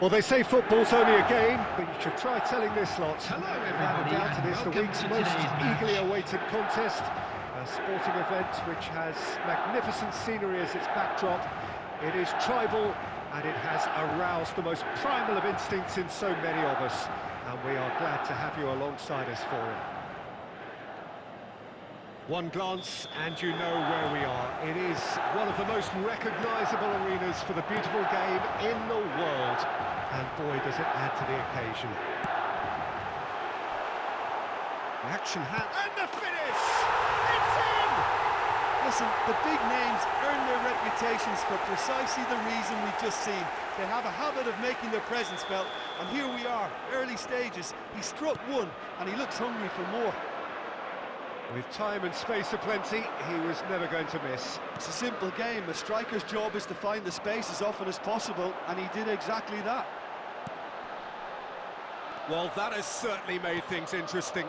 Well, they say football's only a game, but you should try telling this lot. Hello Without a everybody, doubt, it is the welcome week's to most today's match. eagerly awaited contest. A sporting event which has magnificent scenery as its backdrop. It is tribal, and it has aroused the most primal of instincts in so many of us. And we are glad to have you alongside us for it. One glance and you know where we are. It is one of the most recognisable arenas for the beautiful game in the world. And boy, does it add to the occasion. The action and the finish! It's in! Listen, the big names earn their reputations for precisely the reason we've just seen. They have a habit of making their presence felt, and here we are, early stages. He struck one, and he looks hungry for more. With time and space aplenty, he was never going to miss. It's a simple game. A striker's job is to find the space as often as possible, and he did exactly that. Well, that has certainly made things interesting.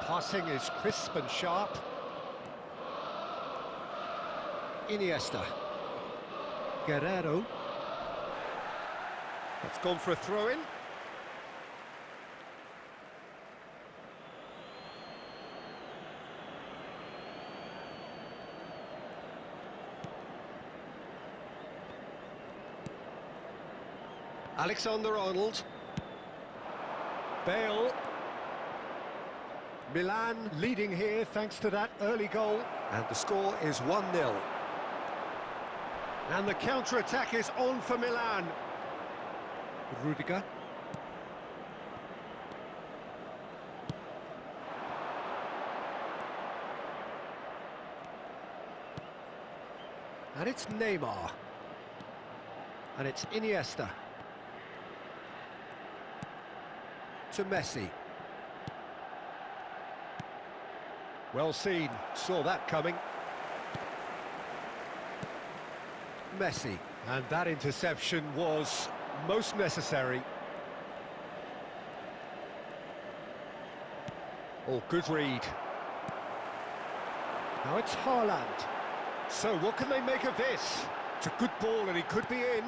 Passing is crisp and sharp. Iniesta. Guerrero. That's gone for a throw-in. Alexander-Arnold. Bale. Milan leading here thanks to that early goal. And the score is 1-0. And the counter-attack is on for Milan. Rudiger. And it's Neymar. And it's Iniesta. To Messi. Well seen, saw that coming. Messi, and that interception was most necessary. Oh, good read. Now it's Haaland. So what can they make of this? It's a good ball and he could be in.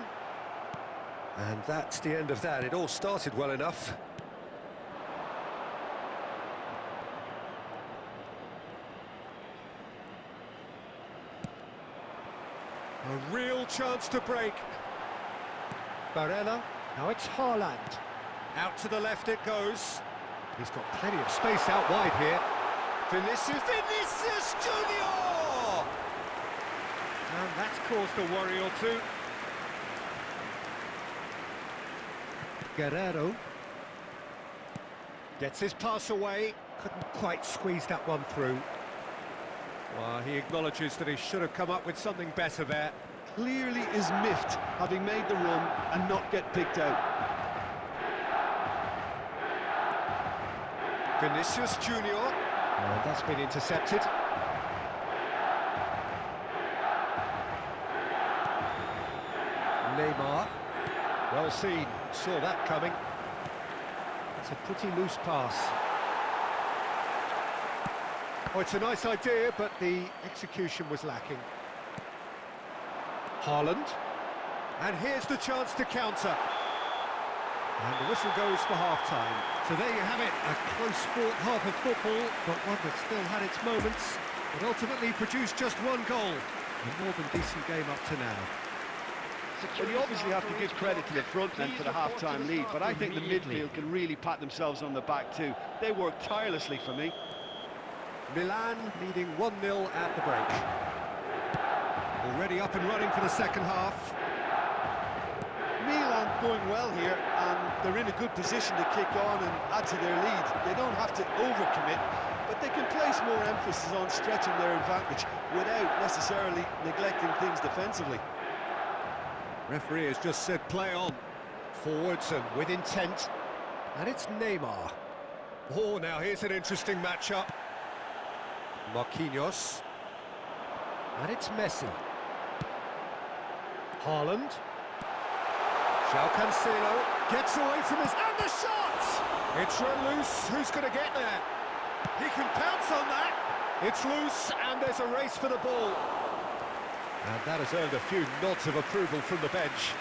And that's the end of that. It all started well enough. A real chance to break. Barella, now it's Haaland. Out to the left it goes. He's got plenty of space out wide here. Vinicius Junior! And that's caused a worry or two. Guerrero. Gets his pass away. Couldn't quite squeeze that one through. Well, he acknowledges that he should have come up with something better there. Clearly is miffed, having made the run and not get picked out. Vinicius Junior. And that's been intercepted. Neymar. Well seen, saw that coming. It's a pretty loose pass. Oh, it's a nice idea, but the execution was lacking. Haaland. And here's the chance to counter. And the whistle goes for half-time. So there you have it, a close-fought half of football, but one that still had its moments. It ultimately produced just one goal. A more than decent game up to now. Well, you obviously have to give credit to the front men for the half-time lead, but I think the midfield can really pat themselves on the back too. They worked tirelessly for me. Milan leading 1-0 at the break. Already up and running for the second half. Milan going well here, and they're in a good position to kick on and add to their lead. They don't have to overcommit, but they can place more emphasis on stretching their advantage without necessarily neglecting things defensively. Referee has just said play on. Forwards and with intent. And it's Neymar. Oh, now here's an interesting matchup. Marquinhos. And it's Messi. Haaland. João Cancelo gets away from his... And the shot! It's run loose. Who's going to get there? He can pounce on that. It's loose and there's a race for the ball. And that has earned a few nods of approval from the bench.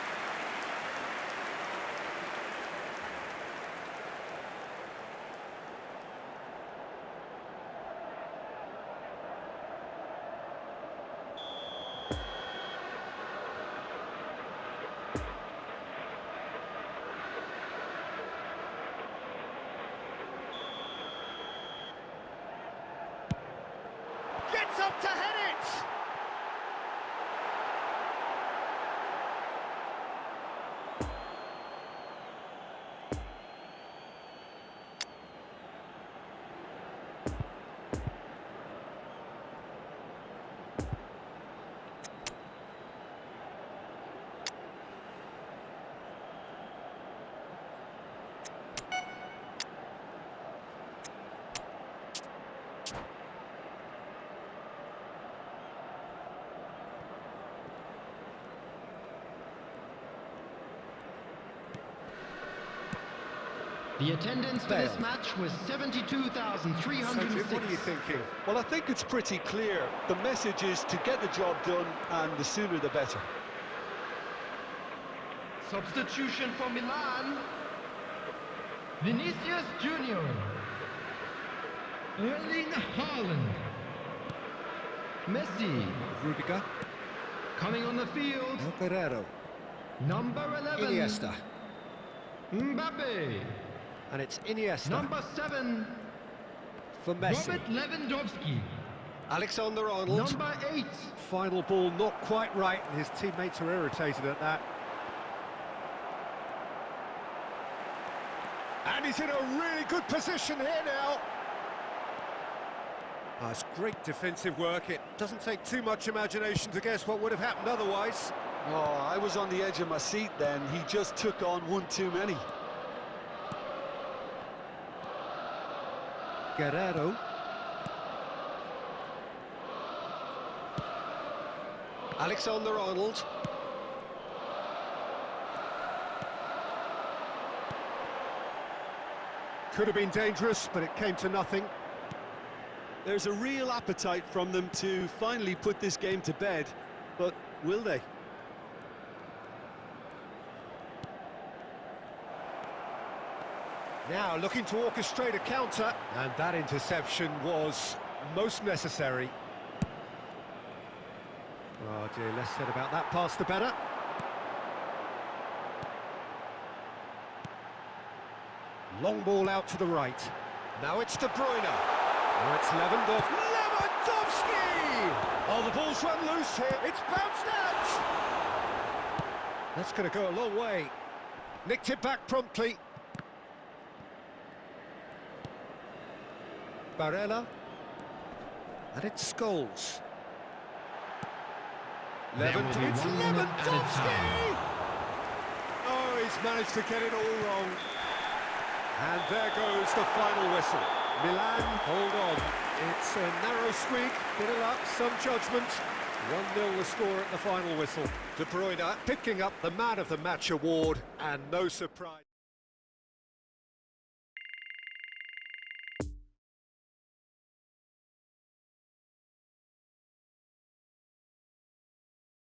Gets up to head it! The attendance for this match was 72,306. What are you thinking? Well, I think it's pretty clear. The message is to get the job done, and the sooner the better. Substitution for Milan. Vinicius Junior. Erling Haaland. Messi. Rudiger. Coming on the field. Guerrero. Number 11. Iniesta. Mbappe. And it's Iniesta. Number 7. For Messi. Robert Lewandowski. Alexander-Arnold. Number 8. Final ball not quite right, and his teammates are irritated at that. And he's in a really good position here now. Oh, it's great defensive work. It doesn't take too much imagination to guess what would have happened otherwise. Oh, I was on the edge of my seat then. He just took on one too many. Guerrero. Alexander-Arnold. Could have been dangerous, but it came to nothing. There's a real appetite from them to finally put this game to bed, but will they? Now looking to orchestrate a counter, and that interception was most necessary. Oh dear, less said about that pass the better. Long ball out to the right. Now it's De Bruyne. Now it's Lewandowski. Oh, the ball's run loose here. It's bounced out. That's going to go a long way. Nicked it back promptly. Barella. And it's Scholes. It's Lewandowski! Oh, he's managed to get it all wrong. And there goes the final whistle. Milan, hold on. It's a narrow squeak, bit of luck, some judgment. 1-0 the score at the final whistle. De Bruyne picking up the Man of the Match award, and no surprise.